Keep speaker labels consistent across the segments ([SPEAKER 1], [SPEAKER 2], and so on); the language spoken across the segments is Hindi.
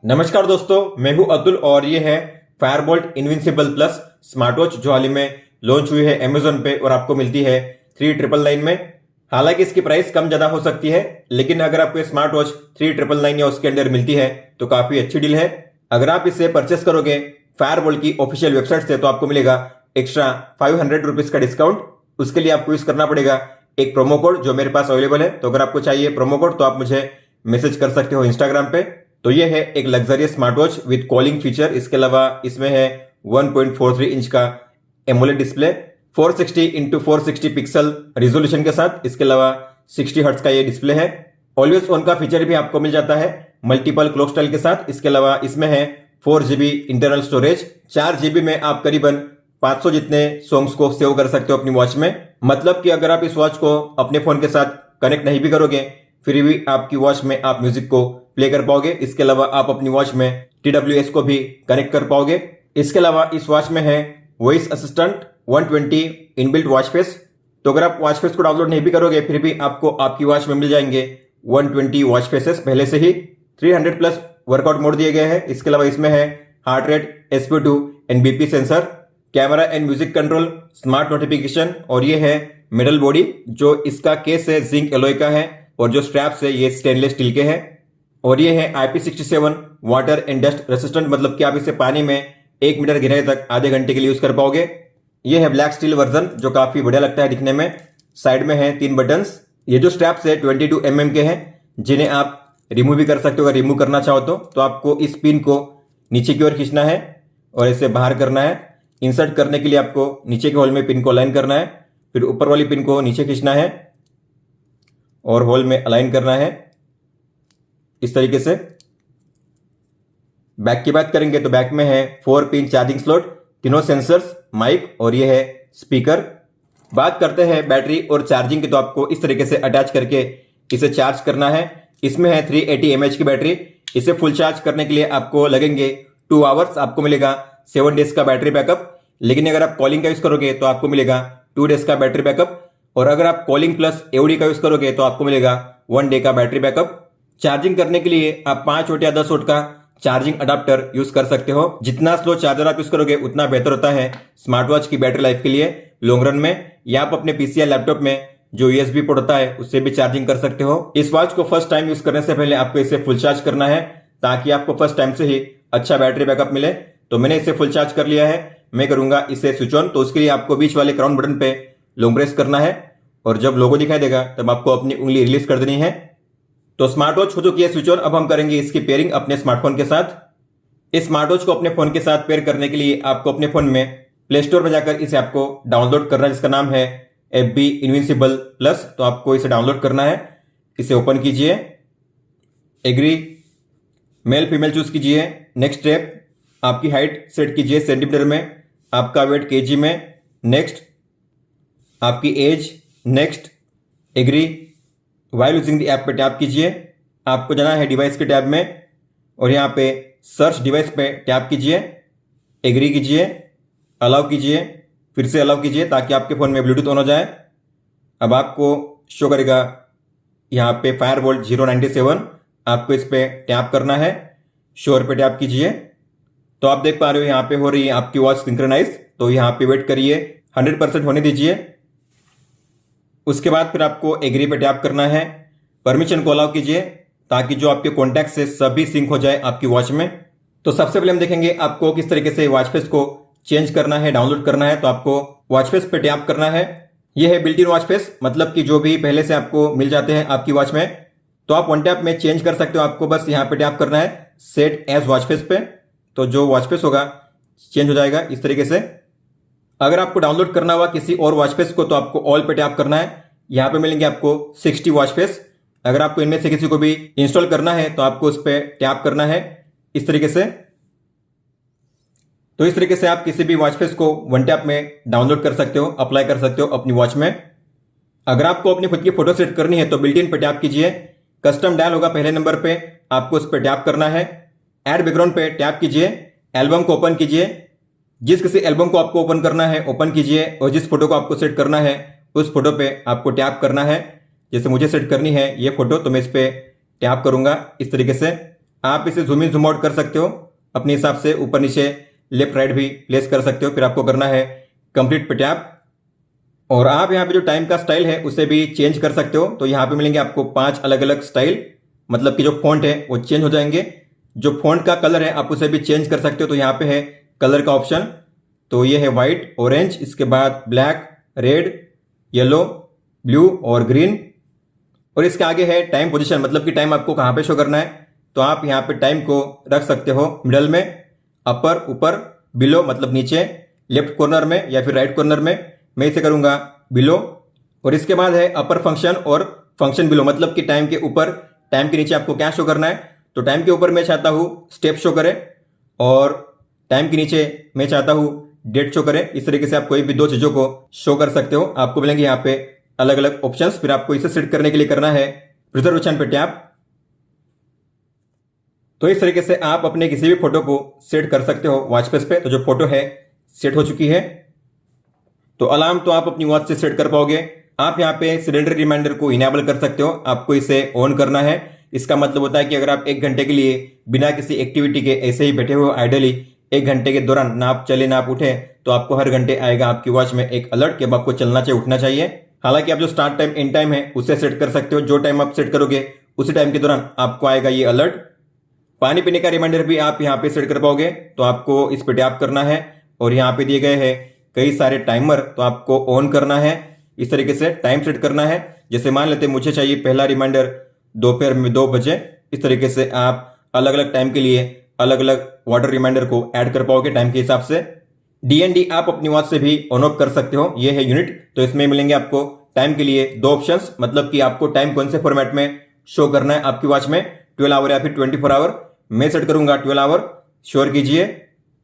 [SPEAKER 1] नमस्कार दोस्तों, मैं हूं अतुल और ये है Fireboltt invincible plus smart watch जो हाल ही में लॉन्च हुई है अमेजोन पे और आपको मिलती है 3999 में। हालांकि इसकी प्राइस कम ज्यादा हो सकती है, लेकिन अगर आपको स्मार्ट वॉच 3999 या उसके अंदर मिलती है तो काफी अच्छी डील है। अगर आप इसे परचेस करोगे फायरबोल्ट की ऑफिशियल वेबसाइट से तो आपको मिलेगा एक्स्ट्रा 500 रुपीज का डिस्काउंट। उसके लिए आपको यूज करना पड़ेगा एक प्रोमो कोड जो मेरे पास अवेलेबल है। तो अगर आपको चाहिए प्रोमो कोड तो आप मुझे मैसेज कर सकते हो इंस्टाग्राम पे। तो ये है एक luxurious smart watch with calling feature. इसके अलावा इसमें है 1.43 इंच का AMOLED display 460 into 460 pixel resolution के साथ। इसके अलावा 60 हर्ट्ज का ये डिस्प्ले है। ऑलवेज ऑन का फीचर भी आपको मिल जाता है मल्टीपल क्लॉक स्टाइल के साथ। इसके अलावा इसमें है 4GB इंटरनल स्टोरेज। 4GB में आप करीबन 500 जितने सॉन्ग्स को सेव कर सकते हो अपनी वॉच में। मतलब कि अगर आप इस वॉच को अपने फोन के साथ कनेक्ट नहीं भी करोगे फिर भी आपकी वॉच में आप म्यूजिक को प्ले कर पाओगे। इसके अलावा आप अपनी वॉच में TWS को भी कनेक्ट कर पाओगे। इसके अलावा इस वॉच में है voice assistant 120 inbuilt watch face. तो अगर आप वॉच फेस को डाउनलोड नहीं भी करोगे फिर भी आपको आपकी वॉच में मिल जाएंगे 120 वॉच फेसेस पहले से ही। 300 प्लस वर्कआउट मोड दिए गए हैं। इसके अलावा इसमें है heart rate, SP2 and BP sensor, camera and music control, smart notification और ये है मेटल बॉडी। जो इसका केस है जिंक एलॉय का है और जो स्ट्रैप्स है ये स्टेनलेस स्टील के हैं। और ये है IP67 water and dust resistant, मतलब कि आप इसे पानी में 1 मीटर गहराई तक आधे घंटे के लिए यूज कर पाओगे। ये है ब्लैक स्टील वर्जन जो काफी बढ़िया लगता है दिखने में। साइड में है 3 बटन्स। ये जो स्ट्रैप्स है 22 mm के हैं जिन्हें आप रिमूव भी कर सकते हो। अगर रिमूव करना चाहो तो आपको इस पिन को नीचे की ओर खींचना है और इसे बाहर करना है। इंसर्ट करने के लिए आपको नीचे के होल में पिन को अलाइन करना है, फिर ऊपर वाली पिन को नीचे खींचना है और होल में अलाइन करना है इस तरीके से। बैक की बात करेंगे तो बैक में है 4 पिन चार्जिंग स्लॉट, तीनों सेंसर्स, माइक और ये है स्पीकर। बात करते हैं बैटरी और चार्जिंग की तो आपको इस तरीके से अटैच करके इसे चार्ज करना है। इसमें है 380 mAh की बैटरी। इसे फुल चार्ज करने के लिए आपको लगेंगे 2 आवर्स। आपको मिलेगा 7 डेज का बैटरी बैकअप। लेकिन अगर आप कॉलिंग का यूज करोगे तो आपको मिलेगा 2 डेज का बैटरी बैकअप। और अगर आप कॉलिंग प्लस AOD का यूज करोगे तो आपको मिलेगा 1 डे का बैटरी बैकअप। चार्जिंग करने के लिए आप 5 वोल्ट या 10 वोल्ट का चार्जिंग अडाप्टर यूज कर सकते हो। जितना स्लो चार्जर आप यूज करोगे उतना बेहतर होता है स्मार्ट वॉच की बैटरी लाइफ के लिए लॉन्ग रन में। या आप अपने PC या लैपटॉप में जो USB पोर्ट होता है उससे भी चार्जिंग कर सकते हो। इस वॉच को फर्स्ट टाइम यूज करने से पहले आपको इसे फुल चार्ज करना है ताकि आपको फर्स्ट टाइम से ही अच्छा बैटरी बैकअप मिले। तो मैंने इसे फुल चार्ज कर लिया है। मैं करूंगा इसे स्विच ऑन। तो उसके लिए आपको बीच वाले क्राउन बटन पे लॉन्ग प्रेस करना है और जब लोगो दिखाई देगा तब आपको अपनी उंगली रिलीज कर देनी है। तो स्मार्ट वॉच हो चुकी है स्विच ऑन। अब हम करेंगे इसकी पेयरिंग अपने स्मार्टफोन के साथ। इस स्मार्ट वॉच को अपने फोन के साथ पेयर करने के लिए आपको अपने फोन में प्ले स्टोर में जाकर इसे आपको डाउनलोड करना है, जिसका नाम है FB इनविंसिबल प्लस। तो आपको इसे डाउनलोड करना है। इसे ओपन कीजिए, एग्री, मेल फीमेल चूज कीजिए। नेक्स्ट स्टेप, आपकी हाइट सेट कीजिए सेंटीमीटर में, आपका वेट kg में। नेक्स्ट, आपकी age, next, agree. While using the app पे टैप कीजिए। आपको जाना है डिवाइस के टैब में और यहाँ पे सर्च डिवाइस पे टैप कीजिए, एग्री कीजिए, अलाउ कीजिए, फिर से अलाउ कीजिए ताकि आपके फोन में ब्लूटूथ ऑन हो जाए। अब आपको शो करेगा यहाँ पे फायरबोल्ट 097। आपको इस पे टैप करना है, शोर पे टैप कीजिए। तो आप देख पा रहे हो यहाँ पे हो रही है आपकी वॉच सिंक्रोनाइज। तो यहाँ पे वेट करिए, 100% होने दीजिए। उसके बाद फिर आपको एग्री पे टैप करना है, परमिशन को अलाउ कीजिए ताकि जो आपके कॉन्टैक्ट से सभी सिंक हो जाए आपकी वॉच में। तो सबसे पहले हम देखेंगे आपको किस तरीके से वॉच फेस को चेंज करना है, डाउनलोड करना है। तो आपको वॉच फेस पे टैप करना है। यह है बिल्ट इन वॉच फेस, मतलब कि जो भी पहले से आपको मिल जाते हैं आपकी वॉच में। तो आप वन टैप में चेंज कर सकते हो। आपको बस यहाँ पे टैप करना है सेट एज वॉच फेस पे। तो जो वॉच फेस होगा चेंज हो जाएगा इस तरीके से। अगर आपको डाउनलोड करना हुआ किसी और वॉच फेस को तो आपको ऑल पे टैप करना है। यहाँ पे मिलेंगे आपको 60 वॉच फेस। अगर आपको इनमें से किसी को भी इंस्टॉल करना है तो आपको उस पर टैप करना है इस तरीके से। तो इस तरीके से आप किसी भी वॉच फेस को वन टैप में डाउनलोड कर सकते हो, अप्लाई कर सकते हो अपनी वॉच में। अगर आपको अपनी खुद की फोटो सेट करनी है तो बिल्ट इन पे टैप कीजिए। कस्टम डायल होगा पहले नंबर पे, आपको उस पर टैप करना है। ऐड बैकग्राउंड पे टैप कीजिए, एल्बम को ओपन कीजिए। जिस किसी एल्बम को आपको ओपन करना है ओपन कीजिए और जिस फोटो को आपको सेट करना है उस फोटो पे आपको टैप करना है। जैसे मुझे सेट करनी है ये फोटो तो मैं इस पे टैप करूंगा इस तरीके से। आप इसे जूम इन जूम आउट कर सकते हो अपने हिसाब से, ऊपर नीचे लेफ्ट राइट भी प्लेस कर सकते हो। फिर आपको करना है कंप्लीट पे टैप, और आप यहाँ पे जो टाइम का स्टाइल है उसे भी चेंज कर सकते हो। तो यहाँ पे मिलेंगे आपको 5 अलग अलग स्टाइल, मतलब कि जो फॉन्ट है वो चेंज हो जाएंगे। जो फॉन्ट का कलर है आप उसे भी चेंज कर सकते हो। तो यहाँ पे है कलर का ऑप्शन, तो ये है व्हाइट, ऑरेंज, इसके बाद ब्लैक, रेड, येलो, ब्लू और ग्रीन। और इसके आगे है टाइम पोजीशन, मतलब कि टाइम आपको कहाँ पे शो करना है। तो आप यहाँ पे टाइम को रख सकते हो मिडल में, अपर, ऊपर, बिलो मतलब नीचे, लेफ्ट कॉर्नर में या फिर राइट कॉर्नर में। मैं इसे करूंगा बिलो। और इसके बाद है अपर फंक्शन और फंक्शन बिलो, मतलब कि टाइम के ऊपर, टाइम के नीचे आपको क्या शो करना है। तो टाइम के ऊपर मैं चाहता हूं स्टेप शो करे, और टाइम के नीचे मैं चाहता हूं डेट शो करे। इस तरीके से आप कोई भी 2 चीजों को शो कर सकते हो। आपको मिलेंगे यहाँ पे अलग अलग ऑप्शंस। फिर आपको इसे सेट करने के लिए करना है प्रिजर्वेशन पे टैप। तो इस तरीके से आप अपने किसी भी फोटो को सेट कर सकते हो वॉच फेस पे। तो जो फोटो है सेट हो चुकी है। तो अलार्म तो आप अपनी वॉच से सेट कर पाओगे। आप यहाँ पे सिलेंडर रिमाइंडर को इनेबल कर सकते हो, आपको इसे ऑन करना है। इसका मतलब होता है कि अगर आप 1 घंटे के लिए बिना किसी एक्टिविटी के ऐसे ही बैठे हुए आइडली 1 घंटे के दौरान ना आप चले ना आप उठे, तो आपको हर घंटे आएगा आपकी वॉच में एक अलर्ट कि अब आपको चलना चाहिए, उठना चाहिए। हालांकि आप जो स्टार्ट टाइम एंड टाइम है उसे सेट कर सकते हो। जो टाइम आप सेट करोगे उसी टाइम के दौरान आपको आएगा ये अलर्ट। पानी पीने का रिमाइंडर भी आप यहाँ पे सेट कर पाओगे। तो आपको इस पे टैप करना है और यहाँ पे दिए गए हैं कई सारे टाइमर, तो आपको ऑन करना है। इस तरीके से टाइम सेट करना है। जैसे मान लेते मुझे चाहिए पहला रिमाइंडर दोपहर में 2 बजे। इस तरीके से आप अलग अलग टाइम के लिए अलग अलग वाटर रिमाइंडर को ऐड कर पाओगे टाइम के हिसाब से। DND आप अपनी वॉच से भी ऑन ऑफ कर सकते हो। ये है यूनिट। तो इसमें मिलेंगे आपको टाइम के लिए 2 ऑप्शंस, मतलब कि आपको टाइम कौन से फॉर्मेट में शो करना है आपकी वॉच में, 12 आवर या फिर 24 आवर। मैं सेट करूंगा 12 आवर, श्योर कीजिए।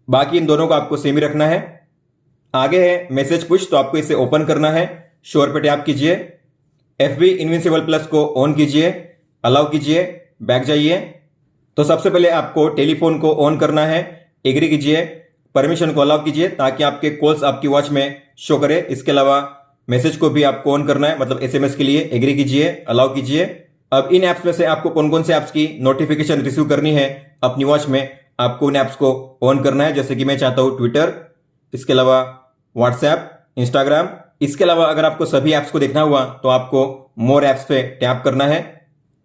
[SPEAKER 1] बाकी इन दोनों को आपको सेम ही रखना है। आगे है मैसेज पुश, तो आपको इसे ओपन करना है, श्योर पे टैप कीजिए। FB इनविंसिबल प्लस को ऑन कीजिए, अलाउ कीजिए, बैक जाइए। तो सबसे पहले आपको टेलीफोन को ऑन करना है, एग्री कीजिए, परमिशन को अलाउ कीजिए ताकि आपके कॉल्स आपकी वॉच में शो करे। इसके अलावा मैसेज को भी आपको ऑन करना है, मतलब SMS के लिए एग्री कीजिए, अलाउ कीजिए। अब इन ऐप्स में से आपको कौन कौन से ऐप्स की नोटिफिकेशन रिसीव करनी है अपनी वॉच में, आपको उन ऐप्स को ऑन करना है। जैसे कि मैं चाहता हूं ट्विटर, इसके अलावा व्हाट्सएप, इंस्टाग्राम। इसके अलावा अगर आपको सभी ऐप्स को देखना हुआ तो आपको मोर ऐप्स पे टैप करना है।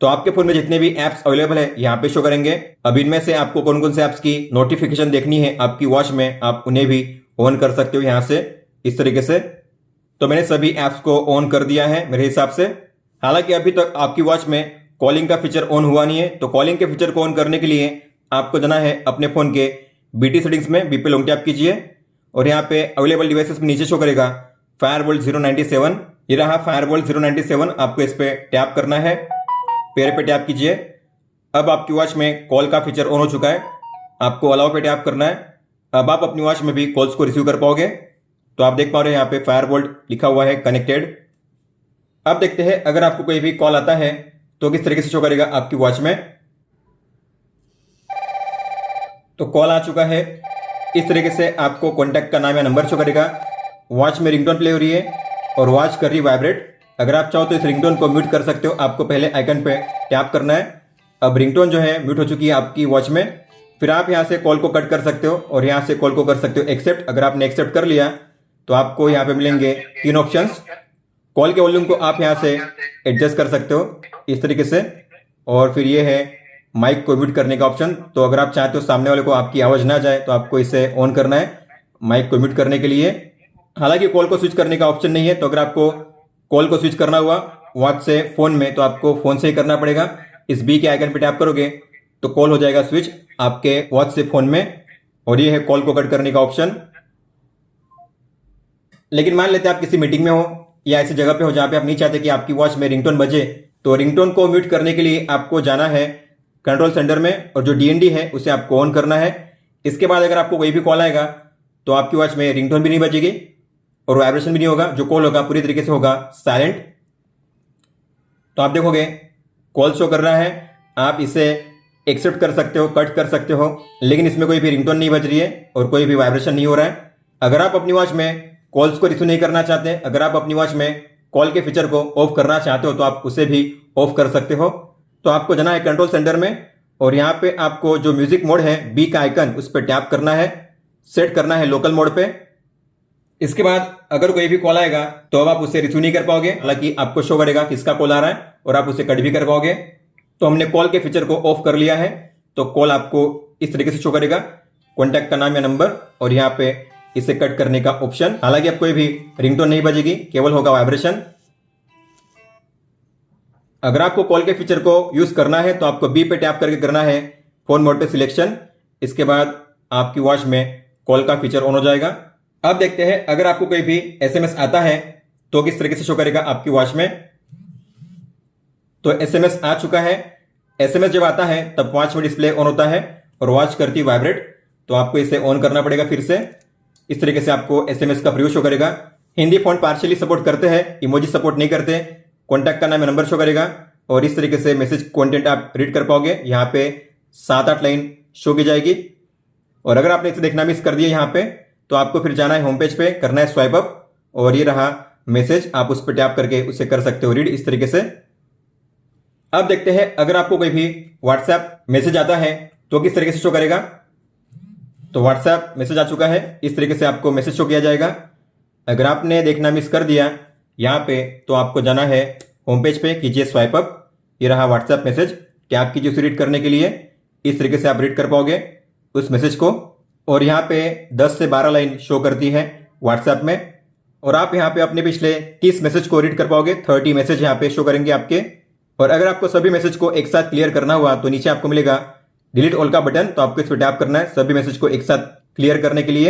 [SPEAKER 1] तो आपके फोन में जितने भी ऐप्स अवेलेबल है यहाँ पे शो करेंगे। अब इनमें से आपको कौन कौन से ऐप्स की नोटिफिकेशन देखनी है आपकी वॉच में, आप उन्हें भी ऑन कर सकते हो यहाँ से, इस तरीके से। तो मैंने सभी ऐप्स को ऑन कर दिया है मेरे हिसाब से। हालांकि अभी तक आपकी वॉच में कॉलिंग का फीचर ऑन हुआ नहीं है। तो कॉलिंग के फीचर को ऑन करने के लिए आपको जाना है अपने फोन के BT सेटिंग्स में, बी पे लॉन्ग टैप कीजिए और यहाँ पे अवेलेबल डिवाइसेस में नीचे शो करेगा फायरवोल्ट 097। ये रहा फायरवोल्ट 097, आपको इस पे टैप करना है, पेयर पे टैप कीजिए। अब आपकी वॉच में कॉल का फीचर ऑन हो चुका है, आपको अलाउ पे टैप करना है। अब आप अपनी वॉच में भी कॉल्स को रिसीव कर पाओगे। तो आप देख पा रहे हैं यहाँ पे फायरवोल्ट लिखा हुआ है, कनेक्टेड। अब देखते हैं अगर आपको कोई भी कॉल आता है तो किस तरीके से शो करेगा आपकी वॉच में। तो कॉल आ चुका है, इस तरीके से आपको कॉन्टैक्ट का नाम या नंबर शो करेगा। वॉच में रिंगटोन प्ले हो रही है और वॉच कर रही वाइब्रेट। अगर आप चाहो तो इस रिंगटोन को म्यूट कर सकते हो, आपको पहले आइकन पे टैप करना है। अब रिंगटोन जो है म्यूट हो चुकी है आपकी वॉच में। फिर आप यहाँ से कॉल को कट कर सकते हो और यहाँ से कॉल को कर सकते हो एक्सेप्ट। अगर आपने एक्सेप्ट कर लिया तो आपको यहाँ पे मिलेंगे 3 ऑप्शंस। कॉल के वॉल्यूम को आप यहाँ से एडजस्ट कर सकते हो इस तरीके से। और फिर ये है माइक को म्यूट करने का ऑप्शन। तो अगर आप चाहते हो सामने वाले को आपकी आवाज़ ना जाए तो आपको इसे ऑन करना है माइक को म्यूट करने के लिए। हालांकि कॉल को स्विच करने का ऑप्शन नहीं है। तो अगर आपको कॉल को स्विच करना हुआ वॉच से फोन में तो आपको फोन से ही करना पड़ेगा। इस बी के आइकन पे टैप करोगे तो कॉल हो जाएगा स्विच आपके वॉच से फोन में। और ये है कॉल को कट करने का ऑप्शन। लेकिन मान लेते हैं आप किसी मीटिंग में हो या ऐसी जगह पे हो जहां पे आप नहीं चाहते कि आपकी वॉच में रिंगटोन बजे, तो रिंगटोन को म्यूट करने के लिए आपको जाना है कंट्रोल सेंटर में और जो DND है उसे आपको ऑन करना है। इसके बाद अगर आपको कोई भी कॉल आएगा तो आपकी वॉच में रिंगटोन भी नहीं बजेगी और वाइब्रेशन भी नहीं होगा। जो कॉल होगा पूरी तरीके से होगा साइलेंट। तो आप देखोगे कॉल शो कर रहा है, आप इसे एक्सेप्ट कर सकते हो, कट कर सकते हो, लेकिन इसमें कोई भी रिंगटोन नहीं बज रही है और कोई भी वाइब्रेशन नहीं हो रहा है। अगर आप अपनी वॉच में कॉल्स को रिसीव नहीं करना चाहते, अगर आप अपनी वॉच में कॉल के फीचर को ऑफ करना चाहते हो तो आप उसे भी ऑफ कर सकते हो। तो आपको जाना है कंट्रोल सेंटर में और यहाँ पे आपको जो म्यूजिक मोड है बी का आइकन उस पर टैप करना है, सेट करना है लोकल मोड पे। इसके बाद अगर कोई भी कॉल आएगा तो अब आप उसे रिसीव नहीं कर पाओगे, हालांकि आपको शो करेगा किसका कॉल आ रहा है और आप उसे कट भी कर पाओगे। तो हमने कॉल के फीचर को ऑफ कर लिया है, तो कॉल आपको इस तरीके से शो करेगा, कॉन्टैक्ट का नाम या नंबर और यहाँ पे इसे कट करने का ऑप्शन। हालांकि अब कोई भी रिंगटोन नहीं बजेगी, केवल होगा वाइब्रेशन। अगर आपको कॉल के फीचर को यूज करना है तो आपको बी पे टैप करके करना है फोन मोड पे सिलेक्शन। इसके बाद आपकी वॉच में कॉल का फीचर ऑन हो जाएगा। अब देखते हैं अगर आपको कोई भी एसएमएस आता है तो किस तरीके से शो करेगा आपकी वॉच में। तो एसएमएस आ चुका है। एसएमएस जब आता है तब वॉच में डिस्प्ले ऑन होता है और वॉच करती वाइब्रेट, तो आपको इसे ऑन करना पड़ेगा फिर से। इस तरीके से आपको एसएमएस का प्रीव्यू शो करेगा। हिंदी फॉन्ट पार्शियली सपोर्ट करते हैं, इमोजी सपोर्ट नहीं करते। कॉन्टैक्ट का नाम या नंबर शो करेगा और इस तरीके से मैसेज कंटेंट आप रीड कर पाओगे। यहाँ पे 7-8 लाइन शो की जाएगी। और अगर आपने इसे देखना मिस कर दिया यहाँ पे तो आपको फिर जाना है होम पेज पे, करना है स्वाइप अप और ये रहा मैसेज, आप उस पर टैप करके उसे कर सकते हो रीड इस तरीके से। अब देखते हैं अगर आपको कोई भी व्हाट्सएप मैसेज आता है तो किस तरीके से शो करेगा। तो व्हाट्सएप मैसेज आ चुका है, इस तरीके से आपको मैसेज शो किया जाएगा। अगर आपने देखना मिस कर दिया यहाँ पे तो आपको जाना है होम पेज पे, कीजिए स्वाइप अप, ये रहा व्हाट्सएप मैसेज, टैप कीजिए उसे रीड करने के लिए। इस तरीके से आप रीड कर पाओगे उस मैसेज को। और यहाँ पे 10 से 12 लाइन शो करती है व्हाट्सएप में और आप यहाँ पे अपने पिछले 30 मैसेज को रीड कर पाओगे। 30 मैसेज यहाँ पे शो करेंगे आपके। और अगर आपको सभी मैसेज को एक साथ क्लियर करना हुआ तो नीचे आपको मिलेगा डिलीट ऑल का बटन, तो आपको इस पर टैप करना है सभी मैसेज को एक साथ क्लियर करने के लिए।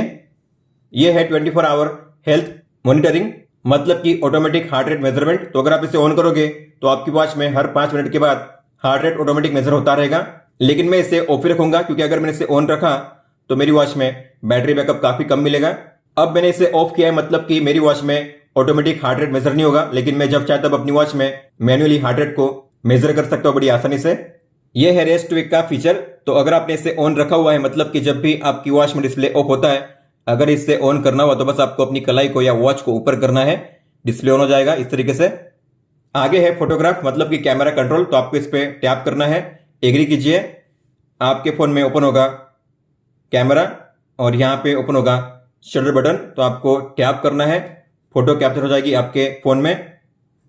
[SPEAKER 1] ये है 24 आवर हेल्थ मॉनिटरिंग, मतलब कि ऑटोमेटिक हार्ट रेट मेजरमेंट। तो अगर आप इसे ऑन करोगे तो आपकी वॉच में हर 5 मिनट के बाद हार्ट रेट ऑटोमेटिक मेजर होता रहेगा। लेकिन मैं इसे ऑफ ही रखूंगा क्योंकि अगर मैंने इसे ऑन रखा तो मेरी वॉच में बैटरी बैकअप काफी कम मिलेगा। अब मैंने इसे ऑफ किया है, मतलब कि मेरी वॉच में ऑटोमेटिक हार्ट रेट मेजर नहीं होगा, लेकिन मैं जब चाहे तब अपनी वॉच में मैन्युअली हार्ट रेट को मेजर कर सकता हूं बड़ी आसानी से। यह है रेस्ट वेक का फीचर। तो अगर आपने इसे ऑन रखा हुआ है, मतलब कि जब भी आपकी वॉच में डिस्प्ले ऑफ होता है, अगर इससे ऑन करना हुआ तो बस आपको अपनी कलाई को या वॉच को ऊपर करना है, डिस्प्ले ऑन हो जाएगा इस तरीके से। आगे है फोटोग्राफ, मतलब कि कैमरा कंट्रोल, तो आपको इस पे टैप करना है, एग्री कीजिए। आपके फोन में ओपन होगा कैमरा और यहाँ पे ओपन होगा शटर बटन, तो आपको टैप करना है, फोटो कैप्चर हो जाएगी आपके फोन में।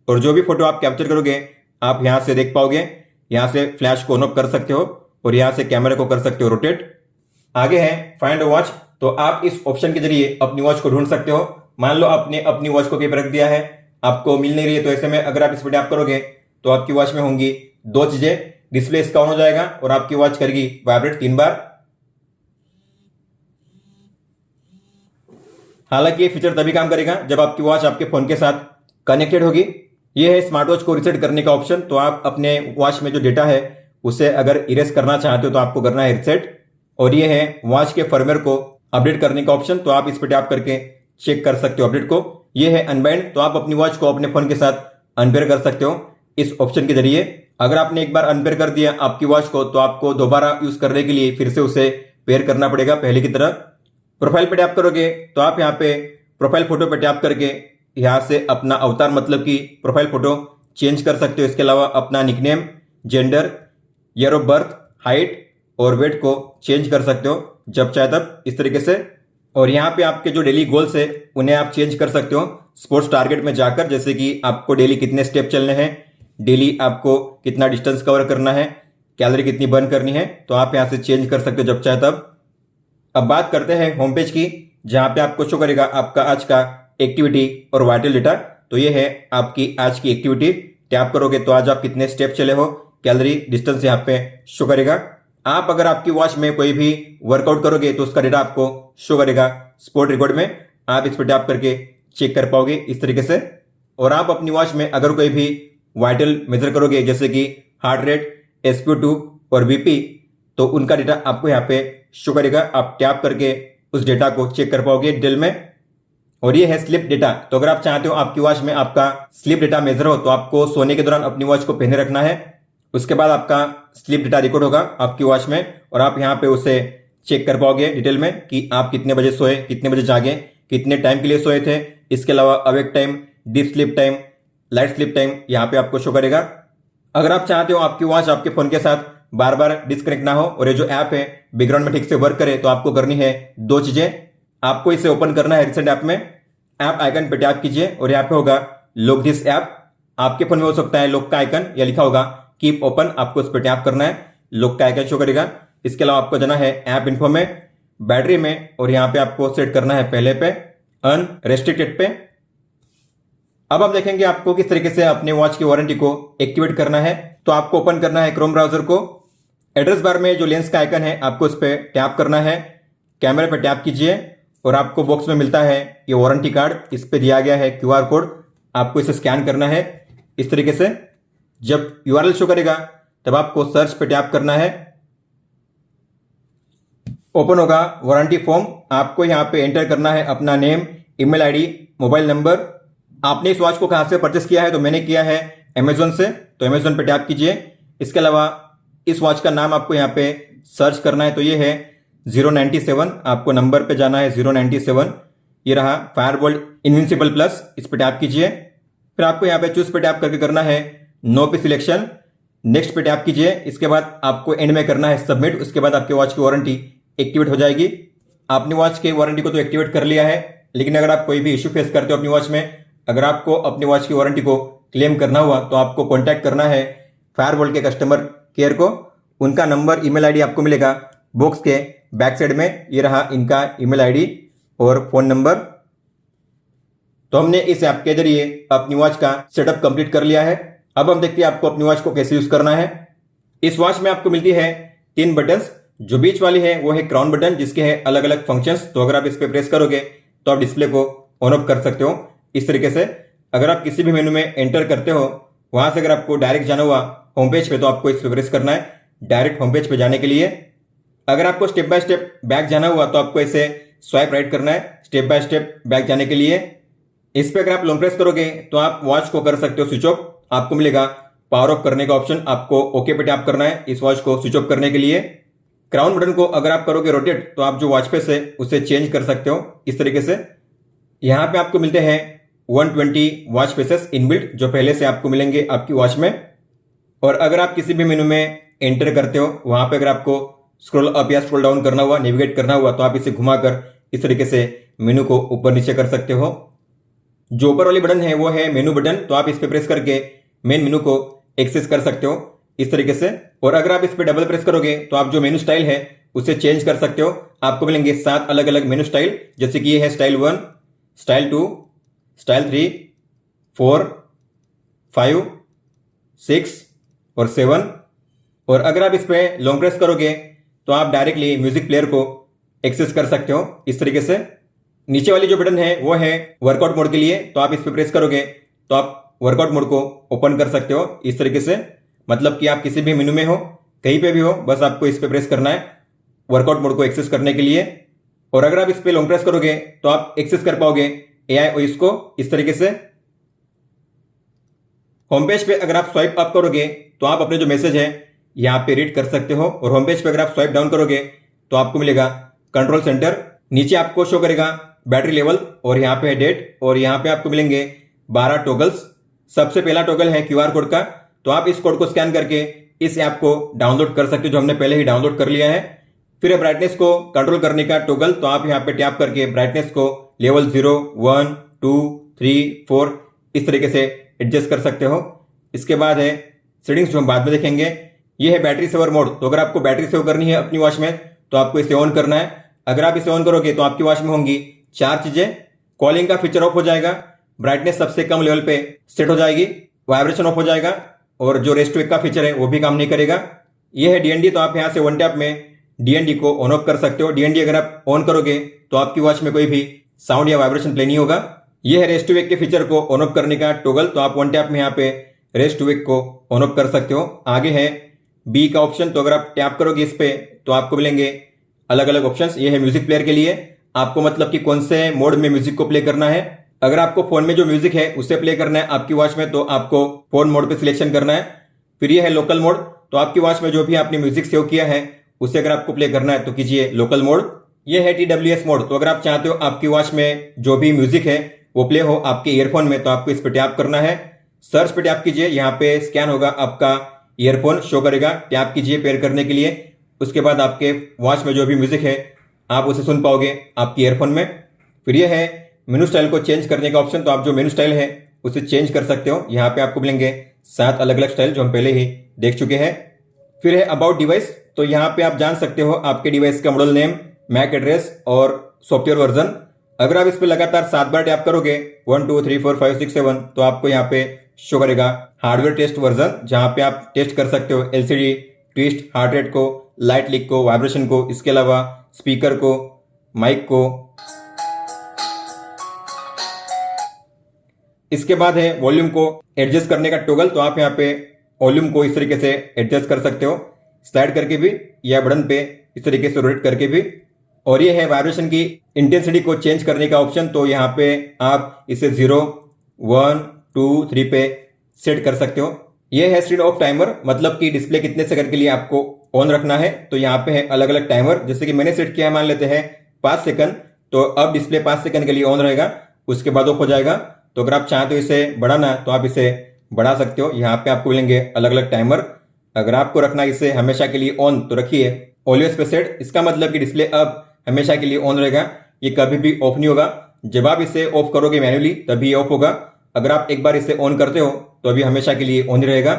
[SPEAKER 1] और जो भी फोटो आप कैप्चर करोगे आप यहाँ से देख पाओगे। यहाँ से फ्लैश को ऑन ऑफ कर सकते हो और यहाँ से कैमरे को कर सकते हो रोटेट। आगे है फाइंड वॉच, तो आप इस ऑप्शन के जरिए अपनी वॉच को ढूंढ सकते हो। मान लो आपने अपनी वॉच को कहीं पर रख दिया है, आपको मिल नहीं रही है, तो ऐसे में अगर आप इस पर टैप करोगे तो आपकी वॉच में होंगी 2 चीजें, डिस्प्ले इसका ऑन हो जाएगा और आपकी वॉच करेगी वाइब्रेट 3 बार। हालांकि ये फीचर तभी काम करेगा जब आपकी वॉच आपके फोन के साथ कनेक्टेड होगी। ये है स्मार्ट वॉच को रिसेट करने का ऑप्शन, तो आप अपने वॉच में जो डेटा है उसे अगर इरेज करना चाहते हो तो आपको करना है रिसेट। और ये है वॉच के फर्मवेयर को अपडेट करने का ऑप्शन, तो आप इस पर टैप करके चेक कर सकते हो अपडेट को। ये है अनबाइंड, तो आप अपनी वॉच को अपने फोन के साथ अनपेयर कर सकते हो इस ऑप्शन के जरिए। अगर आपने एक बार अनपेयर कर दिया आपकी वॉच को तो आपको दोबारा यूज करने के लिए फिर से उसे पेयर करना पड़ेगा पहले की तरह। प्रोफाइल पे टैप करोगे तो आप यहाँ पे प्रोफाइल फोटो पे टैप करके यहाँ से अपना अवतार, मतलब कि प्रोफाइल फोटो चेंज कर सकते हो। इसके अलावा अपना nickname, gender, year of birth, height और वेट को चेंज कर सकते हो जब चाहे तब इस तरीके से। और यहाँ पे आपके जो डेली गोल्स है उन्हें आप चेंज कर सकते हो स्पोर्ट्स टारगेट में जाकर, जैसे कि आपको डेली कितने स्टेप चलने हैं, डेली आपको कितना डिस्टेंस कवर करना है, कैलोरी कितनी बर्न करनी है, तो आप यहाँ से चेंज कर सकते हो जब चाहे तब। अब बात करते हैं होम पेज की, जहां पे आपको शो करेगा आपका आज का एक्टिविटी और वाइटल डेटा। तो ये है आपकी आज की एक्टिविटी, टैप करोगे तो आज आप कितने स्टेप चले हो, कैलोरी, डिस्टेंस यहाँ पे शो करेगा। आप अगर आपकी वॉच में कोई भी वर्कआउट करोगे तो उसका डेटा आपको शो करेगा स्पोर्ट रिकॉर्ड में, आप इस पर टैप करके चेक कर पाओगे इस तरीके से। और आप अपनी वॉच में अगर कोई भी वाइटल मेजर करोगे जैसे कि हार्ट रेट, SpO2 और BP, तो उनका डेटा आपको यहाँ पे शो करेगा। आप टैप करके उस डेटा को चेक कर पाओगे डिटेल में। और ये है स्लीप डेटा, तो अगर आप चाहते हो आपकी वॉच में आपका स्लीप डेटा मेजर हो तो आपको सोने के दौरान अपनी वॉच को पहने रखना है। उसके बाद आपका स्लीप डेटा रिकॉर्ड होगा आपकी वॉच में और आप यहाँ पे उसे चेक कर पाओगे डिटेल में कि आप कितने बजे सोए, कितने बजे जागे, कितने टाइम के लिए सोए थे। इसके अलावा awake time, deep sleep time, light sleep time यहाँ पे आपको शो करेगा। अगर आप चाहते हो आपकी वॉच आपके फोन के साथ बार बार डिस्कनेक्ट ना हो और ये जो ऐप है बैकग्राउंड में ठीक से वर्क करे, तो आपको करनी है दो चीजें। आपको इसे ओपन करना है रिसेंट ऐप में, ऐप आइकन पे टैप कीजिए और यहाँ पे होगा लॉक दिस ऐप। आपके फोन में हो सकता है लॉक का आइकन, या लिखा होगा कीप ओपन, आपको उस पर टैप करना है, लॉक का आइकन शो करेगा। इसके अलावा आपको जाना है ऐप इन्फो में, बैटरी में, और यहाँ पे आपको सेट करना है पहले पे अनरेस्ट्रिक्टेड पे। अब हम देखेंगे आपको किस तरीके से अपने वॉच की वारंटी को एक्टिवेट करना है। तो आपको ओपन करना है क्रोम ब्राउजर को, एड्रेस बार में जो लेंस का आइकन है आपको उस पर टैप करना है, कैमरे पे टैप कीजिए और आपको बॉक्स में मिलता है ये वारंटी कार्ड, इस पे दिया गया है क्यूआर कोड, आपको इसे स्कैन करना है इस तरीके से। जब यूआरएल शो करेगा तब आपको सर्च पे टैप करना है, ओपन होगा वारंटी फॉर्म। आपको यहाँ पे एंटर करना है अपना name, email ID, mobile number. आपने इस वॉच को कहाँ से परचेस किया है, तो मैंने किया है अमेजोन से, तो अमेजोन पे टैप कीजिए। इसके अलावा इस वॉच का नाम आपको यहाँ पे सर्च करना है, तो ये है 097, आपको नंबर पे जाना है 097, ये रहा फायरबोल्ट इनविंसिबल प्लस, इस पे टैप कीजिए। फिर आपको यहाँ पे चूज पे टैप करके करना है नो पे सिलेक्शन, नेक्स्ट पे टैप कीजिए। इसके बाद आपको एंड में करना है सबमिट, उसके बाद आपके वॉच की वारंटी एक्टिवेट हो जाएगी। आपने वॉच की वारंटी को तो एक्टिवेट कर लिया है, लेकिन अगर आप कोई भी इश्यू फेस करते हो अपनी वॉच में, अगर आपको अपनी वॉच की वारंटी को क्लेम करना हुआ, तो आपको कॉन्टैक्ट करना है फायरबोल्ट के कस्टमर केयर को। उनका नंबर, ईमेल आईडी आपको मिलेगा बॉक्स के बैक साइड में, ये रहा इनका ईमेल आईडी और फोन नंबर। तो हमने इस ऐप के जरिए अपनी वॉच का सेटअप कंप्लीट कर लिया है। अब हम देखते हैं आपको अपनी वॉच को कैसे यूज करना है। इस वॉच में आपको मिलती है 3 बटन्स, जो बीच वाली है वो है क्राउन बटन, जिसके है अलग अलग फंक्शंस। तो अगर आप इस पे प्रेस करोगे तो आप डिस्प्ले को ऑन ऑफ कर सकते हो इस तरीके से। अगर आप किसी भी मेनू में एंटर करते हो, वहां से अगर आपको डायरेक्ट जाना हुआ होम पेज पे, तो आपको इस पे प्रेस करना है डायरेक्ट होम पेज पे जाने के लिए। अगर आपको स्टेप बाय स्टेप बैक जाना हुआ, तो आपको इसे स्वाइप राइट करना है स्टेप बाय स्टेप बैक जाने के लिए। इस पे अगर आप लॉन्ग प्रेस करोगे तो आप वॉच को कर सकते हो स्विच ऑफ, आपको मिलेगा पावर ऑफ करने का ऑप्शन, आपको ओके पे टैप करना है इस वॉच को स्विच ऑफ करने के लिए। क्राउन बटन को अगर आप करोगे रोटेट, तो आप जो वॉच फेस है उसे चेंज कर सकते हो इस तरीके से। यहां पे आपको मिलते हैं 120 वॉच फेसेस इनबिल्ट, जो पहले से आपको मिलेंगे आपकी वॉच में। और अगर आप किसी भी मेनू में एंटर करते हो, वहां पे अगर आपको स्क्रॉल अप या स्क्रॉल डाउन करना हुआ, नेविगेट करना हुआ, तो आप इसे घुमाकर इस तरीके से मेनू को ऊपर नीचे कर सकते हो। जो ऊपर वाली बटन है वो है मेनू बटन, तो आप इस पे प्रेस करके मेन मेनू को एक्सेस कर सकते हो इस तरीके से। और अगर आप इस पे डबल प्रेस करोगे तो आप जो मेनू स्टाइल है उसे चेंज कर सकते हो। आपको मिलेंगे 7 अलग अलग मेनू स्टाइल, जैसे कि ये है स्टाइल 1, स्टाइल 2, स्टाइल 3, 4, 5, 6 और 7। और अगर आप इस पे लॉन्ग प्रेस करोगे तो आप डायरेक्टली म्यूजिक प्लेयर को एक्सेस कर सकते हो इस तरीके से। नीचे वाली जो बटन है वो है वर्कआउट मोड के लिए, तो आप इस पे प्रेस करोगे तो आप वर्कआउट मोड को ओपन कर सकते हो इस तरीके से। मतलब कि आप किसी भी मेनू में हो, कहीं पे भी हो, बस आपको इस पे प्रेस करना है वर्कआउट मोड को एक्सेस करने के लिए। और अगर आप इस पे लॉन्ग प्रेस करोगे तो आप एक्सेस कर पाओगे AIOS को इस तरीके से। होम पेज पे अगर आप स्वाइप अप करोगे तो आप अपने जो मैसेज है यहाँ पे रीड कर सकते हो, और होम पेज पे अगर आप स्वाइप डाउन करोगे तो आपको मिलेगा कंट्रोल सेंटर। नीचे आपको शो करेगा बैटरी लेवल, और यहाँ पे है डेट, और यहाँ पे आपको मिलेंगे 12 टॉगल्स। सबसे पहला टॉगल है QR कोड का, तो आप इस कोड को स्कैन करके इस ऐप को डाउनलोड कर सकते हो, जो हमने पहले ही डाउनलोड कर लिया है। फिर ब्राइटनेस को कंट्रोल करने का टॉगल, तो आप यहाँ पे टैप करके ब्राइटनेस को लेवल 0, 1, 2, 3, 4 इस तरीके से एडजस्ट कर सकते हो। इसके बाद है सेटिंग्स, जो हम बाद में देखेंगे। ये है बैटरी सेवर मोड, तो अगर आपको बैटरी सेव करनी है अपनी वॉच में तो आपको इसे ऑन करना है। अगर आप इसे ऑन करोगे तो आपकी वॉच में होंगी 4 चीजें। कॉलिंग का फीचर ऑफ हो जाएगा, ब्राइटनेस सबसे कम लेवल पे सेट हो जाएगी, वाइब्रेशन ऑफ हो जाएगा, और जो रेस्ट वेक का फीचर है वो भी काम नहीं करेगा। ये है DND, तो आप यहाँ से वन टैप में DND को ऑन ऑफ कर सकते हो। DND अगर आप ऑन करोगे तो आपकी वॉच में कोई भी साउंड या वाइब्रेशन प्ले नहीं होगा। ये है रेस्ट वेक के फीचर को ऑन ऑफ करने का टॉगल, तो आप वन टैप में यहाँ पे रेस्ट वेक को ऑन ऑफ कर सकते हो। आगे है B का ऑप्शन, तो अगर आप टैप करोगे इस पे तो आपको मिलेंगे अलग अलग ऑप्शंस। ये है म्यूजिक प्लेयर के लिए, आपको मतलब कि कौन से मोड में म्यूजिक को प्ले करना है। अगर आपको फोन में जो म्यूजिक है उसे प्ले करना है आपकी वॉच में, तो आपको फोन मोड पे सिलेक्शन करना है। फिर ये है लोकल मोड, तो आपकी वॉच में जो भी आपने म्यूजिक सेव किया है उसे अगर आपको प्ले करना है तो कीजिए लोकल मोड। ये है TWS मोड, तो अगर आप चाहते हो आपकी वॉच में जो भी म्यूजिक है वो प्ले हो आपके ईयरफोन में, तो आपको इस पे टैप करना है। सर्च पे टैप कीजिए, यहाँ पे स्कैन होगा आपका ईयरफोन शो करेगा, टैप कीजिए पेयर करने के लिए। उसके बाद आपके वॉच में जो भी म्यूजिक है आप उसे सुन पाओगे आपके ईयरफोन में। फिर यह है मेनू स्टाइल को चेंज करने का ऑप्शन। तो आप जो मेनू स्टाइल है उसे चेंज कर सकते हो। यहाँ पे आपको मिलेंगे 7 अलग अलग स्टाइल जो हम पहले ही देख चुके हैं। फिर है अबाउट डिवाइस। तो यहाँ पे आप जान सकते हो आपके डिवाइस का मॉडल नेम, मैक एड्रेस और सॉफ्टवेयर वर्जन। अगर आप इस पर लगातार 7 बार टैप करोगे 1 2 3 4 5 6 7 तो आपको यहाँ पे शो करेगा हार्डवेयर टेस्ट वर्जन, जहां पे आप टेस्ट कर सकते हो एलसीडी, ट्विस्ट, हार्ट रेट को, लाइट लीक को, वाइब्रेशन को, इसके अलावा स्पीकर को, माइक को। इसके बाद है वॉल्यूम को एडजस्ट करने का टॉगल। तो आप यहाँ पे वॉल्यूम को इस तरीके से एडजस्ट कर सकते हो, स्लाइड करके भी या बटन पे इस तरीके से रोटेट करके भी। और ये है वाइब्रेशन की इंटेंसिटी को चेंज करने का ऑप्शन। तो यहाँ पे आप इसे 0 1 2 3 पे सेट कर सकते हो। ये है स्क्रीन ऑफ टाइमर, मतलब कि डिस्प्ले कितने सेकंड के लिए आपको ऑन रखना है। तो यहाँ पे है अलग अलग टाइमर, जैसे कि मैंने सेट किया है, मान लेते हैं 5 सेकंड। तो अब डिस्प्ले 5 सेकंड के लिए ऑन रहेगा, उसके बाद ऑफ हो जाएगा। तो अगर आप चाहें तो इसे बढ़ाना तो आप इसे बढ़ा सकते हो। यहाँ पे आपको मिलेंगे अलग अलग टाइमर। अगर आपको रखना इसे हमेशा के लिए ऑन तो रखिए ऑलवेज पे सेट। इसका मतलब कि डिस्प्ले अब हमेशा के लिए ऑन रहेगा, ये कभी भी ऑफ नहीं होगा। जब आप इसे ऑफ करोगे मैन्युअली तभी ये ऑफ होगा। अगर आप एक बार इसे ऑन करते हो तो अभी हमेशा के लिए ऑन ही रहेगा।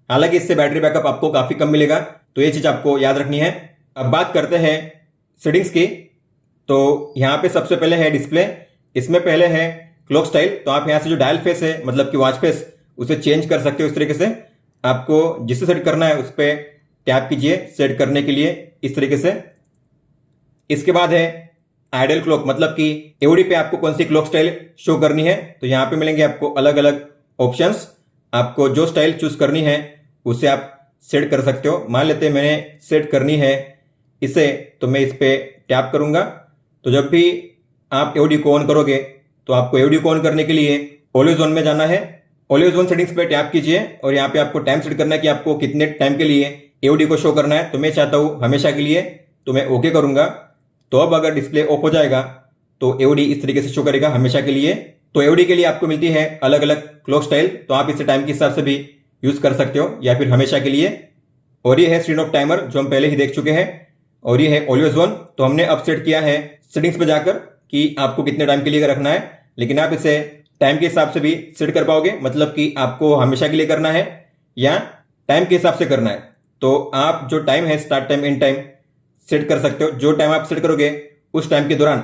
[SPEAKER 1] हालांकि इससे बैटरी बैकअप आपको काफी कम मिलेगा, तो ये चीज आपको याद रखनी है। अब बात करते हैं सेटिंग्स की। तो यहाँ पे सबसे पहले है डिस्प्ले। इसमें पहले है क्लॉक स्टाइल। तो आप यहाँ से जो डायल फेस है, मतलब कि वॉच फेस, उसे चेंज कर सकते हो इस तरीके से। आपको जिसे सेट करना है उस पर टैप कीजिए सेट करने के लिए इस तरीके से। इसके बाद है आइडल क्लॉक, मतलब कि एओडी पे आपको कौन सी क्लॉक स्टाइल शो करनी है। तो यहाँ पे मिलेंगे आपको अलग अलग ऑप्शंस। आपको जो स्टाइल चूज करनी है उसे आप सेट कर सकते हो। मान लेते हैं मैंने सेट करनी है इसे, तो मैं इस पे टैप करूंगा। तो जब भी आप एओडी को ऑन करोगे तो आपको एओडी को ऑन करने के लिए ऑलवेज ऑन में जाना है। ऑलवेज ऑन सेटिंग्स पे टैप कीजिए और यहाँ पे आपको टाइम सेट करना है कि आपको कितने टाइम के लिए एओडी को शो करना है। तो मैं चाहता हूँ हमेशा के लिए, तो मैं ओके करूंगा। तो अब अगर डिस्प्ले ऑफ हो जाएगा तो एओडी इस तरीके से शो करेगा हमेशा के लिए। तो एओडी के लिए आपको मिलती है अलग अलग क्लॉक स्टाइल। तो आप इसे टाइम के हिसाब से भी यूज कर सकते हो या फिर हमेशा के लिए। और ये है स्क्रीन ऑफ टाइमर जो हम पहले ही देख चुके हैं। और ये है ऑलवेज ऑन। तो हमने अब सेट किया है सेटिंग्स पे जाकर कि आपको कितने टाइम के लिए रखना है, लेकिन आप इसे टाइम के हिसाब से भी सेट कर पाओगे, मतलब कि आपको हमेशा के लिए करना है या टाइम के हिसाब से करना है। तो आप जो टाइम है, start time, and time, set कर सकते हो। जो टाइम आप सेट करोगे उस टाइम के दौरान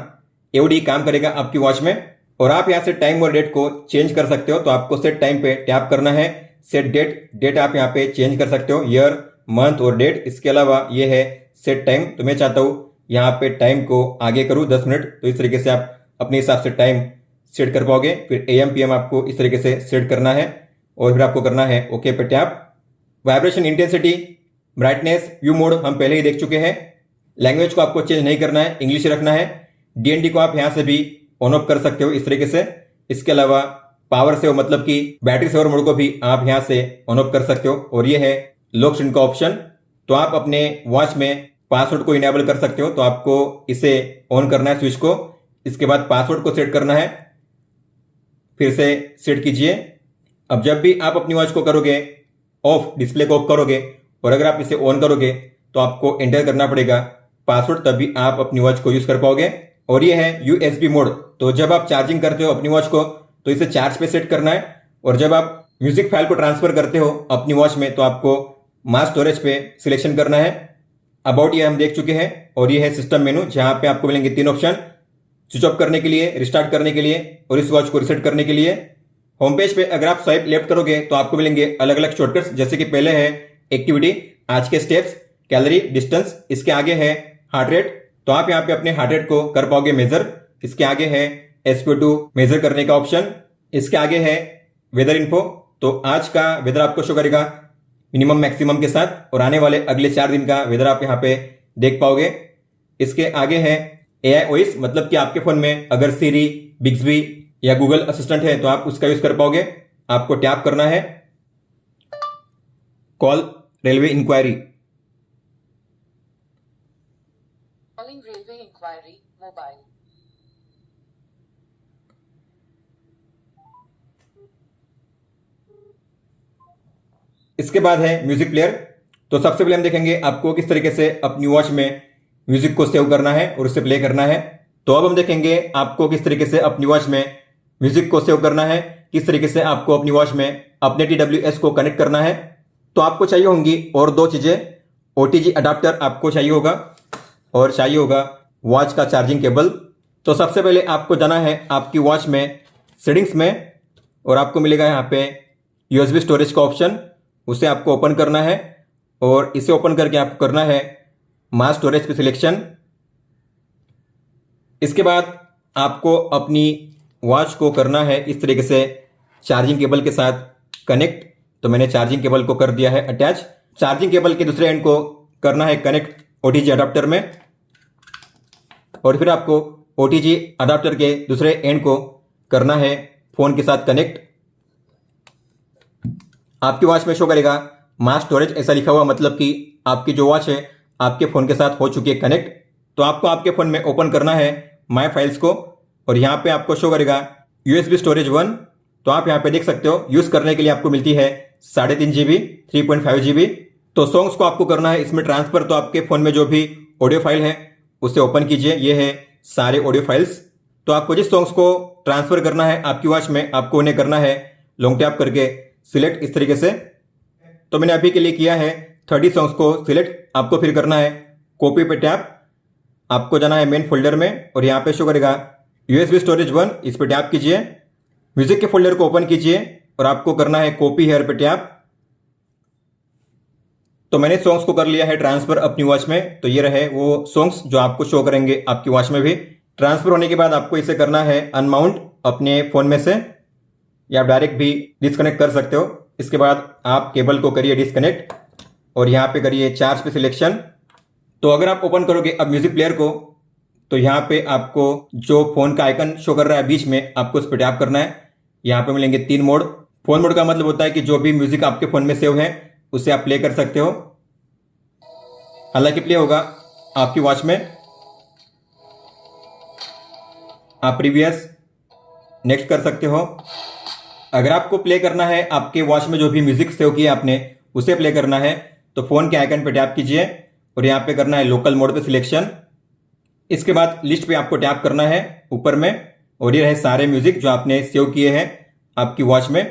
[SPEAKER 1] एओडी काम करेगा आपकी वॉच में। और आप यहां से टाइम और डेट को चेंज कर सकते हो। तो आपको सेट टाइम पे टैप करना है, सेट डेट, डेट आप यहां पे चेंज कर सकते हो, ईयर, मंथ और डेट। इसके अलावा ये है सेट टाइम। तो मैं चाहता हूं यहाँ पे टाइम को आगे करूं 10 मिनट। तो इस तरीके से आप अपने हिसाब से टाइम सेट कर पाओगे। फिर AM PM आपको इस तरीके से सेट करना है और फिर आपको करना है ओके पे tap. Vibration intensity, brightness, view mode हम पहले ही देख चुके हैं। लैंग्वेज को आपको चेंज नहीं करना है, इंग्लिश रखना है। DND को आप यहां से भी ऑन ऑफ कर सकते हो इस तरीके से। इसके अलावा पावर सेव, मतलब कि बैटरी सेवर मोड को भी आप यहां से ऑन ऑफ कर सकते हो। और ये है लॉक स्क्रीन का ऑप्शन। तो आप अपने वॉच में पासवर्ड को इनेबल कर सकते हो। तो आपको इसे ऑन करना है स्विच को, इसके बाद पासवर्ड को सेट करना है, फिर से सेट कीजिए। अब जब भी आप अपनी वॉच को करोगे ऑफ, डिस्प्ले को ऑफ करोगे और अगर आप इसे ऑन करोगे तो आपको एंटर करना पड़ेगा पासवर्ड, तभी आप अपनी वॉच को यूज कर पाओगे। और ये है USB मोड। तो जब आप चार्जिंग करते हो अपनी वॉच को तो इसे चार्ज पे सेट करना है। और जब आप म्यूजिक फाइल को ट्रांसफर करते हो अपनी वॉच में तो आपको मास स्टोरेज पे सिलेक्शन करना है। अबाउट ये हम देख चुके हैं। और ये है सिस्टम मेनू, जहां पे आपको मिलेंगे 3 ऑप्शन, स्विच ऑफ करने के लिए, रिस्टार्ट करने के लिए और इस वॉच को रिसेट करने के लिए। होम पेज पे अगर आप स्वाइप लेफ्ट करोगे तो आपको मिलेंगे अलग अलग शॉर्टकट्स, जैसे कि पहले है एक्टिविटी, आज के स्टेप्स, कैलोरी, डिस्टेंस। इसके आगे है हार्ट रेट। तो आप यहाँ पे अपने हार्ट रेट को कर पाओगे मेजर। इसके आगे है SpO2 मेजर करने का ऑप्शन। इसके आगे है वेदर इन्फो। तो आज का वेदर आपको शो करेगा मिनिमम मैक्सिमम के साथ, और आने वाले अगले 4 दिन का वेदर आप यहाँ पे देख पाओगे। इसके आगे है AI OS, मतलब कि आपके फोन में अगर सीरी, बिग्सबी या गूगल असिस्टेंट है तो आप उसका यूज कर पाओगे। आपको टैप करना है call railway inquiry.
[SPEAKER 2] Calling railway inquiry, mobile.
[SPEAKER 1] इसके बाद है म्यूजिक प्लेयर। तो सबसे पहले हम देखेंगे आपको किस तरीके से अपनी वॉच में म्यूजिक को सेव करना है और उससे प्ले करना है। तो अब हम देखेंगे आपको किस तरीके से अपनी वॉच में म्यूजिक को सेव करना है, किस तरीके से आपको अपनी वॉच में अपने TWS को कनेक्ट करना है। तो आपको चाहिए होंगी और दो चीजें, OTG अडाप्टर आपको चाहिए होगा और चाहिए होगा वॉच का चार्जिंग केबल। तो सबसे पहले आपको जाना है आपकी वॉच में सेटिंग्स में और आपको मिलेगा यहाँ पे USB स्टोरेज का ऑप्शन, उसे आपको ओपन करना है और इसे ओपन करके आपको करना है मास स्टोरेज पे सिलेक्शन। इसके बाद आपको अपनी वॉच को करना है इस तरीके से चार्जिंग केबल के साथ कनेक्ट। तो मैंने चार्जिंग केबल को कर दिया है अटैच। चार्जिंग केबल के दूसरे एंड को करना है कनेक्ट OTG अडाप्टर में और फिर आपको OTG अडाप्टर के दूसरे एंड को करना है फोन के साथ कनेक्ट। आपकी वॉच में शो करेगा मास स्टोरेज ऐसा लिखा हुआ, मतलब कि आपकी जो वॉच है आपके फोन के साथ हो चुकी है कनेक्ट। तो आपको आपके फोन में ओपन करना है माय फाइल्स को और यहाँ पे आपको शो करेगा USB स्टोरेज 1। तो आप यहाँ पे देख सकते हो यूज करने के लिए आपको मिलती है 3.5 GB 3.5 GB। तो सॉन्ग्स को आपको करना है इसमें ट्रांसफर। तो आपके फोन में जो भी ऑडियो फाइल है उसे ओपन कीजिए, ये है सारे ऑडियो फाइल्स। तो आपको जिस सॉन्ग्स को ट्रांसफर करना है आपकी वॉच में आपको उन्हें करना है लॉन्ग टैप करके सिलेक्ट इस तरीके से। तो मैंने अभी के लिए किया है 30 सॉन्ग्स को सिलेक्ट। आपको फिर करना है कॉपी पे टैप, आपको जाना है मेन फोल्डर में और यहाँ पे शो करेगा USB स्टोरेज 1, इस पे टैप कीजिए। म्यूजिक के फोल्डर को ओपन कीजिए और आपको करना है कॉपी हेयर पे टैप। तो मैंने सॉन्ग्स को कर लिया है ट्रांसफर अपनी वॉच में। तो ये रहे वो सॉन्ग्स जो आपको शो करेंगे आपकी वॉच में भी। ट्रांसफर होने के बाद आपको इसे करना है अनमाउंट अपने फोन में से, या आप डायरेक्ट भी डिस्कनेक्ट कर सकते हो। इसके बाद आप केबल को करिए डिस्कनेक्ट और यहाँ पे करिए चार्ज पे सिलेक्शन। तो अगर आप ओपन करोगे अब म्यूजिक प्लेयर को तो यहाँ पे आपको जो फोन का आइकन शो कर रहा है बीच में आपको उस पर टैप करना है। यहाँ पे मिलेंगे 3 मोड। फोन मोड का मतलब होता है कि जो भी म्यूजिक आपके फोन में सेव है उसे आप प्ले कर सकते हो, हालांकि प्ले होगा आपकी वॉच में। आप प्रीवियस नेक्स्ट कर सकते हो। अगर आपको प्ले करना है आपके वॉच में जो भी म्यूजिक सेव किया आपने उसे प्ले करना है तो फोन के आइकन पे टैप कीजिए और यहाँ पे करना है लोकल मोड पे सिलेक्शन। इसके बाद लिस्ट पे आपको टैप करना है ऊपर में और ये रहे सारे म्यूजिक जो आपने सेव किए हैं आपकी वॉच में।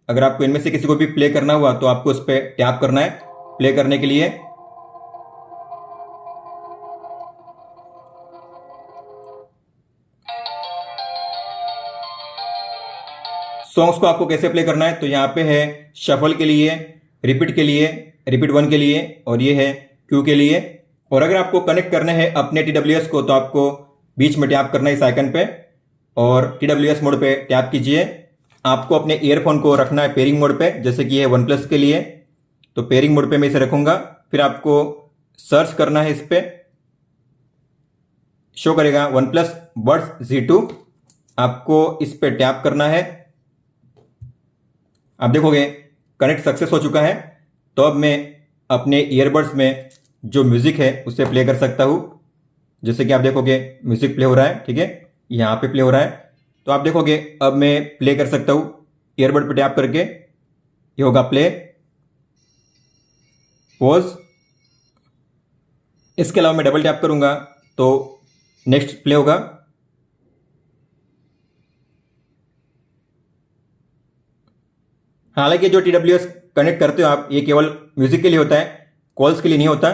[SPEAKER 1] अगर आपको इनमें से किसी को भी प्ले करना हुआ तो आपको उस पर टैप करना है प्ले करने के लिए। सॉन्ग्स को आपको कैसे प्ले करना है तो यहाँ पे है शफल के लिए, रिपीट के लिए, रिपीट 1 के लिए और ये है क्यू के लिए। और अगर आपको कनेक्ट करना है अपने TWS को तो आपको बीच में टैप करना है इस आइकन पे और TWS मोड पे टैप कीजिए। आपको अपने ईयरफोन को रखना है पेयरिंग मोड पे, जैसे कि है OnePlus के लिए। तो पेयरिंग मोड पे मैं इसे रखूंगा। फिर आपको सर्च करना है, इस पे शो करेगा OnePlus Buds Z2, आपको इस पे टैप करना है। आप देखोगे कनेक्ट सक्सेस हो चुका है। तो अब मैं अपने ईयरबड्स में जो म्यूजिक है उसे प्ले कर सकता हूं। जैसे कि आप देखोगे म्यूजिक प्ले हो रहा है, ठीक है, यहाँ पे प्ले हो रहा है। तो आप देखोगे अब मैं प्ले कर सकता हूं ईयरबड पे टैप करके, ये होगा प्ले, पॉज। इसके अलावा मैं डबल टैप करूंगा तो नेक्स्ट प्ले होगा। हालांकि जो TWS कनेक्ट करते हो आप, ये केवल म्यूजिक के लिए होता है, कॉल्स के लिए नहीं होता,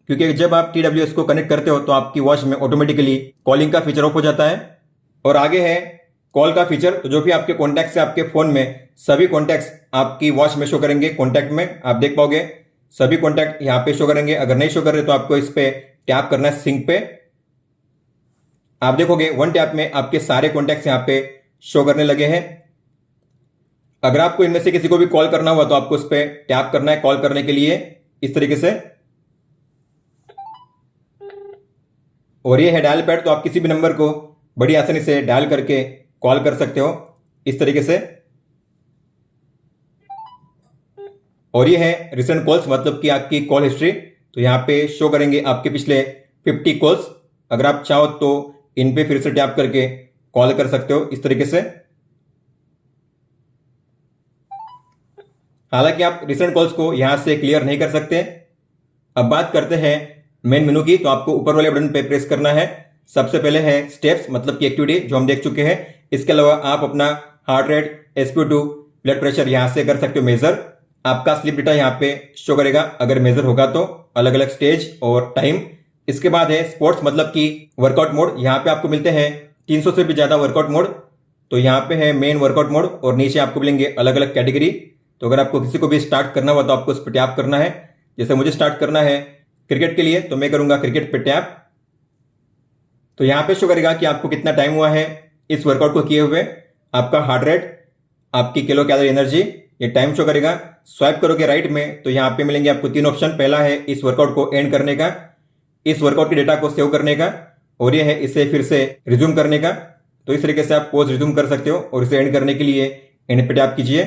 [SPEAKER 1] क्योंकि जब आप TWS को कनेक्ट करते हो तो आपकी वॉच में ऑटोमेटिकली कॉलिंग का फीचर ऑफ हो जाता है। और आगे है कॉल का फीचर। तो जो भी आपके कॉन्टैक्ट्स है आपके फोन में, सभी कॉन्टैक्ट्स आपकी वॉच में शो करेंगे। कॉन्टैक्ट में आप देख पाओगे सभी कॉन्टैक्ट यहाँ पे शो करेंगे। अगर नहीं शो कर रहे तो आपको इस पे टैप करना है सिंक पे। आप देखोगे 1 टैप में आपके सारे कॉन्टैक्ट्स यहाँ पे शो करने लगे हैं। अगर आपको इनमें से किसी को भी कॉल करना हुआ तो आपको उस पर टैप करना है कॉल करने के लिए इस तरीके से। और ये है डायल पैड, तो आप किसी भी नंबर को बड़ी आसानी से डायल करके कॉल कर सकते हो इस तरीके से। और ये है रिसेंट कॉल्स, मतलब कि आपकी कॉल हिस्ट्री। तो यहां पे शो करेंगे आपके पिछले 50 कॉल्स। अगर आप चाहो तो इन पे फिर से टैप करके कॉल कर सकते हो इस तरीके से। हालांकि आप रिसेंट कॉल्स को यहां से क्लियर नहीं कर सकते। अब बात करते हैं मेन मेनू की, तो आपको ऊपर वाले बटन पे प्रेस करना है। सबसे पहले है स्टेप्स, मतलब की एक्टिविटी जो हम देख चुके हैं। इसके अलावा आप अपना heart rate, SpO2, blood pressure यहां से कर सकते हो मेजर। आपका स्लीप डेटा यहाँ पे शो करेगा अगर मेजर होगा तो, अलग अलग स्टेज और टाइम। इसके बाद है स्पोर्ट्स, मतलब कि वर्कआउट मोड। यहाँ पे आपको मिलते हैं 300 से भी ज्यादा वर्कआउट मोड। तो यहाँ पे है मेन वर्कआउट मोड और नीचे आपको मिलेंगे अलग अलग कैटेगरी। तो अगर आपको किसी को भी स्टार्ट करना हुआ तो आपको उस पर टैप करना है। जैसे मुझे स्टार्ट करना है क्रिकेट के लिए, तो मैं करूंगा क्रिकेट पे टैप। तो यहाँ पे शो करेगा कि आपको कितना टाइम हुआ है इस वर्कआउट को किए हुए। आपका हार्ट रेट, आपकी किलो कैलोरी एनर्जी, ये टाइम शो करेगा। स्वाइप करोगे राइट में तो यहाँ पे मिलेंगे आपको 3 ऑप्शन। पहला है इस वर्कआउट को एंड करने का, इस वर्कआउट के डेटा को सेव करने का, और ये है इसे फिर से रिज्यूम करने का। तो इस तरीके से आप पोज रिज्यूम कर सकते हो और इसे एंड करने के लिए एंड पे टैप कीजिए।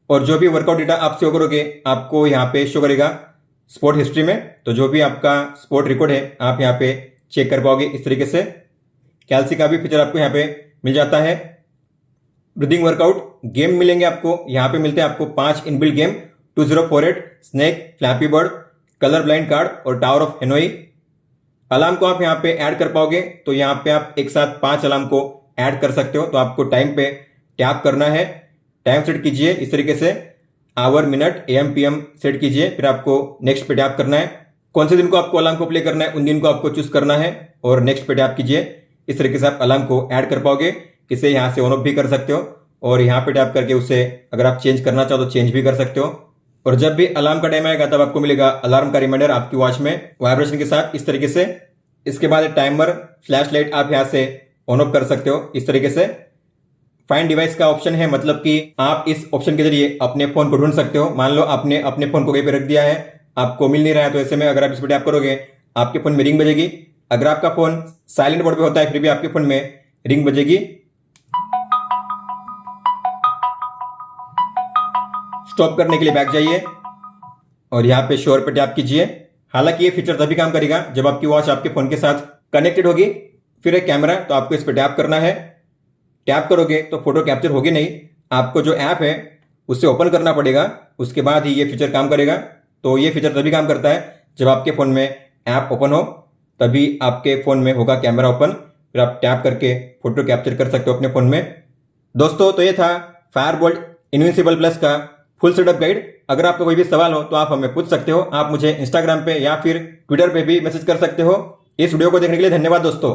[SPEAKER 1] और जो भी वर्कआउट डेटा आप सेव करोगे आपको यहाँ पे शो करेगा स्पोर्ट हिस्ट्री में। तो जो भी आपका स्पोर्ट रिकॉर्ड है आप यहाँ पे चेक कर पाओगे इस तरीके से। कैल्सी का भी फीचर आपको यहाँ पे मिल जाता है। ब्रीदिंग वर्कआउट, गेम मिलेंगे आपको। यहाँ पे मिलते हैं आपको 5 inbuilt game, 2048, snake, flappy bird, colour blind card और टावर ऑफ हेनोई। अलार्म को आप यहाँ पे ऐड कर पाओगे, तो यहाँ पे आप एक साथ 5 अलार्म को ऐड कर सकते हो। तो आपको टाइम पे टैप करना है, टाइम सेट कीजिए इस तरीके से, hour, minute, AM PM set कीजिए, फिर आपको नेक्स्ट पे टैप करना है। कौन से दिन को आपको अलार्म को प्ले करना है उन दिन को आपको चूज करना है और नेक्स्ट पे टैप कीजिए। इस तरीके से आप अलार्म को ऐड कर पाओगे। इसे यहाँ से ऑन ऑफ भी कर सकते हो और यहाँ पे टैप करके उसे अगर आप चेंज करना चाहो तो चेंज भी कर सकते हो। और जब भी अलार्म का टाइम आएगा तब आपको मिलेगा अलार्म का रिमाइंडर आपकी वॉच में वाइब्रेशन के साथ इस तरीके से। इसके बाद टाइमर, फ्लैश लाइट आप यहाँ से ऑन ऑफ कर सकते हो इस तरीके से। फाइंड डिवाइस का ऑप्शन है, मतलब कि आप इस ऑप्शन के जरिए अपने फोन को ढूंढ सकते हो। मान लो आपने अपने फोन को कहीं पे रख दिया है, आपको मिल नहीं रहा है, तो ऐसे में अगर आप इस पर टैप करोगे आपके फोन में रिंग बजेगी। अगर आपका फोन साइलेंट मोड पे होता है फिर भी आपके फोन में रिंग बजेगी। स्टॉप करने के लिए बैक जाइए और यहाँ पे शोर पे टैप कीजिए। हालांकि ये फीचर तभी काम करेगा जब आपकी वॉच आपके फोन के साथ कनेक्टेड होगी। फिर एक कैमरा, तो आपको इस पे टैप करना है। टैप करोगे तो फोटो कैप्चर होगी नहीं, आपको जो ऐप है उसे ओपन करना पड़ेगा, उसके बाद ही ये फीचर काम करेगा। तो ये फीचर तभी काम करता है जब आपके फोन में ऐप ओपन हो, तभी आपके फोन में होगा कैमरा ओपन, फिर आप टैप करके फोटो कैप्चर कर सकते हो अपने फोन में। दोस्तों, तो ये था फायरबोल्ट इनविंसिबल प्लस का फुल सेटअप गाइड। अगर आपका कोई भी सवाल हो तो आप हमें पूछ सकते हो। आप मुझे इंस्टाग्राम पे या फिर ट्विटर पे भी मैसेज कर सकते हो। इस वीडियो को देखने के लिए धन्यवाद दोस्तों।